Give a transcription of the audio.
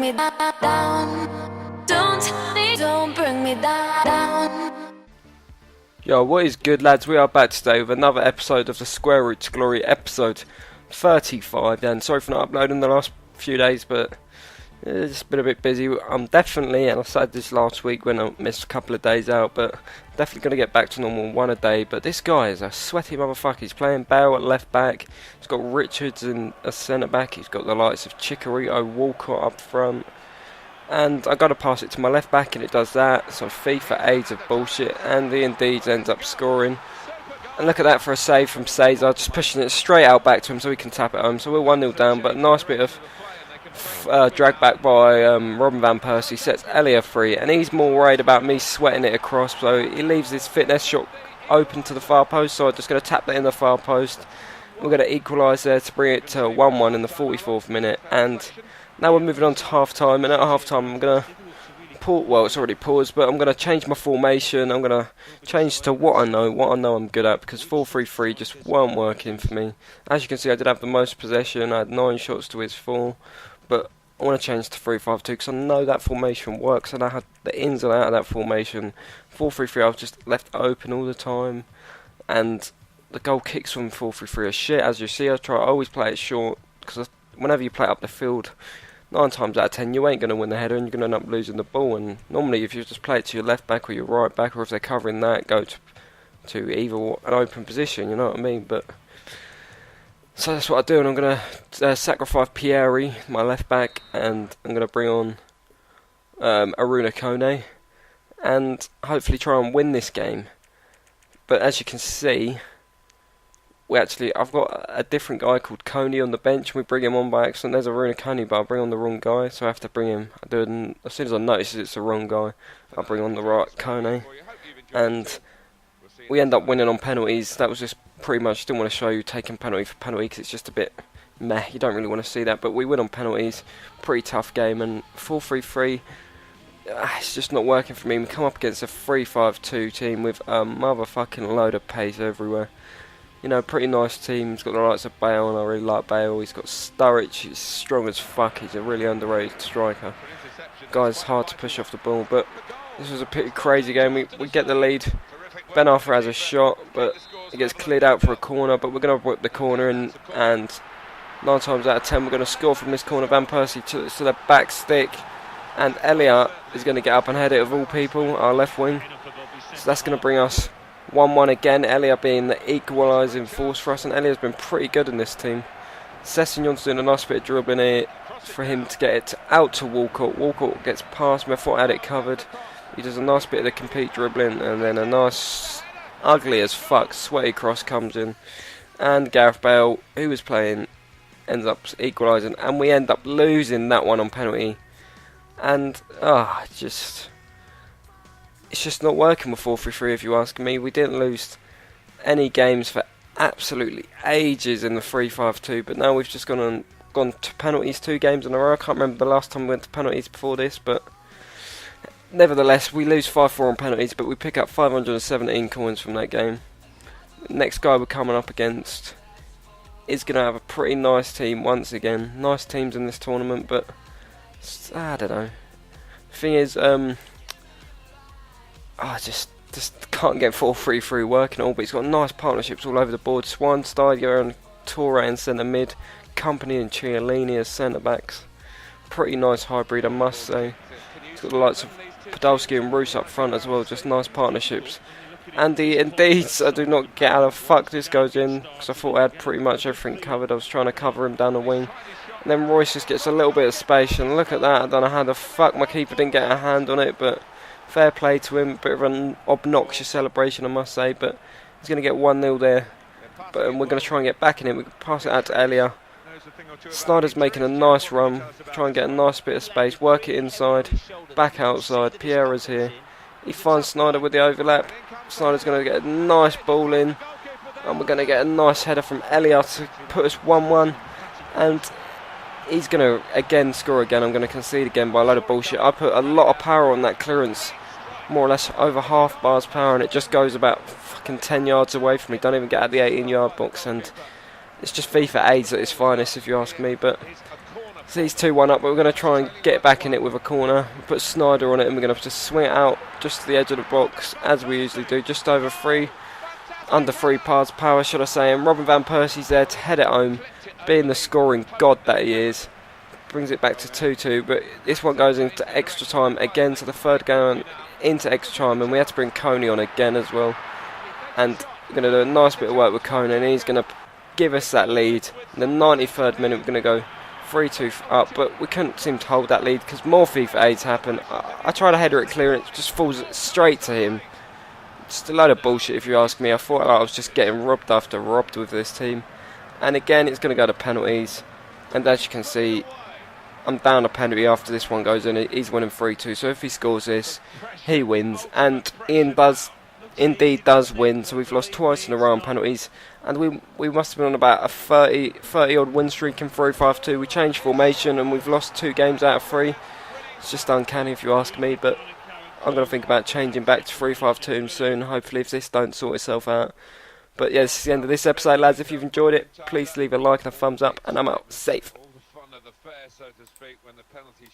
me down. Don't bring me down. Yo, what is good, lads? We are back today with another episode of the Square Root to Glory, episode 35. And sorry for not uploading the last few days, but it's been a bit busy. I'm definitely, and I said this last week when I missed a couple of days out, but definitely going to get back to normal, one a day. But this guy is a sweaty motherfucker. He's playing Bale at left back. He's got Richards in a centre back. He's got the likes of Chicharito, Walcott up front. And I got to pass it to my left back, and it does that. Some FIFA aids of bullshit, and the Indeed ends up scoring. And look at that for a save from Cesar, just pushing it straight out back to him so he can tap it home. So we're 1-0 down, but a nice bit of drag back by Robin van Persie sets Elia free, and he's more worried about me sweating it across, so he leaves his fitness shot open to the far post, so I'm just going to tap that in the far post. We're going to equalise there to bring it to 1-1 in the 44th minute, and now we're moving on to half-time, and at half-time I'm going to pause, well, it's already paused, but I'm going to change my formation. I'm going to change to what I know I'm good at, because 4-3-3 just weren't working for me. As you can see, I did have the most possession. I had 9 shots to his 4, but I want to change to 3-5-2 because I know that formation works, and I had the ins and out of that formation. 4-3-3 I was just left open all the time, and the goal kicks from 4-3-3 are shit. As you see, I always play it short, because whenever you play it up the field, 9 times out of 10 you ain't going to win the header and you're going to end up losing the ball. And normally if you just play it to your left back or your right back, or if they're covering that, go to either an open position, you know what I mean. But so that's what I do, and I'm going to sacrifice Pieri, my left back, and I'm going to bring on Aruna Kone, and hopefully try and win this game. But as you can see, I've got a different guy called Coney on the bench, and we bring him on by accident. There's a Aruna Kone, but I bring on the wrong guy, so I have to bring him. I do it as soon as I notice it's the wrong guy, I bring on the right Kone, and we end up winning on penalties. That was just pretty much, didn't want to show you taking penalty for penalty because it's just a bit meh. You don't really want to see that, but we win on penalties. Pretty tough game, and 4-3-3. It's just not working for me. We come up against a 3-5-2 team with a motherfucking load of pace everywhere. You know, pretty nice team. He's got the likes of Bale, and I really like Bale. He's got Sturridge, he's strong as fuck. He's a really underrated striker. Guy's hard to push off the ball, but this was a pretty crazy game. We get the lead. Ben Arthur has a shot, but it gets cleared out for a corner, but we're going to whip the corner in, and 9 times out of 10 we're going to score from this corner. Van Persie to the back stick, and Elliot is going to get up and head it, of all people, our left wing. So that's going to bring us 1-1 again, Elia being the equalising force for us, and Elia's been pretty good in this team. Sessegnon's doing a nice bit of dribbling here for him to get it out to Walcott. Walcott gets past me, I thought I had it covered. He does a nice bit of the complete dribbling, and then a nice, ugly as fuck, sweaty cross comes in. And Gareth Bale, who was playing, ends up equalising, and we end up losing that one on penalty. And, it's just not working with 4-3-3 if you ask me. We didn't lose any games for absolutely ages in the 3-5-2, but now we've just gone to penalties 2 games in a row. I can't remember the last time we went to penalties before this, but nevertheless we lose 5-4 on penalties, but we pick up 517 coins from that game. The next guy we're coming up against is going to have a pretty nice team once again. Nice teams in this tournament, but I don't know. The thing is, I just can't get 4-3-3 working at all, but he's got nice partnerships all over the board. Schweinsteiger and Toure in centre mid, Company and Chiellini as centre backs. Pretty nice hybrid, I must say. He's got the likes of Podolski and Roos up front as well, just nice partnerships. And indeed, I do not get how the fuck this goes in, because I thought I had pretty much everything covered. I was trying to cover him down the wing. And then Royce just gets a little bit of space, and look at that, I don't know how the fuck my keeper didn't get a hand on it, but fair play to him. Bit of an obnoxious celebration, I must say, but he's going to get 1-0 there. But we're going to try and get back in it. We can pass it out to Elia. Snyder's making a nice run. Try and get a nice bit of space. Work it inside. Back outside. Piera's here. He finds Snyder with the overlap. Snyder's going to get a nice ball in. And we're going to get a nice header from Elia to put us 1-1. And he's going to again score again. I'm going to concede again by a load of bullshit. I put a lot of power on that clearance. More or less over half bars power, and it just goes about fucking 10 yards away from me. Don't even get out the 18-yard box, and it's just FIFA AIDS at its finest, if you ask me. But So he's 2-1 up, but we're going to try and get back in it with a corner. Put Snyder on it, and we're going to just swing it out just to the edge of the box, as we usually do, just over 3, under 3 parts power, should I say. And Robin van Persie's there to head it home, being the scoring god that he is. Brings it back to 2-2, but this one goes into extra time again, so the third going into extra time, and we had to bring Coney on again as well. And we're going to do a nice bit of work with Coney, and he's going to give us that lead. In the 93rd minute, we're going to go 3-2 up, but we couldn't seem to hold that lead because more FIFA 8s happen. I tried to header it clear, and it just falls straight to him. Just a load of bullshit if you ask me. I thought I was just getting robbed after robbed with this team. And again, it's going to go to penalties. And as you can see, I'm down a penalty after this one goes in. He's winning 3-2, so if he scores this, he wins. And Ian indeed does win, so we've lost twice in a row on penalties. And we must have been on about a 30 odd win streak in 3-5-2. We changed formation and we've lost 2 games out of 3. It's just uncanny if you ask me, but I'm going to think about changing back to 3-5-2 soon, hopefully, if this don't sort itself out. But yeah, this is the end of this episode, lads. If you've enjoyed it, please leave a like and a thumbs up, and I'm out. Safe.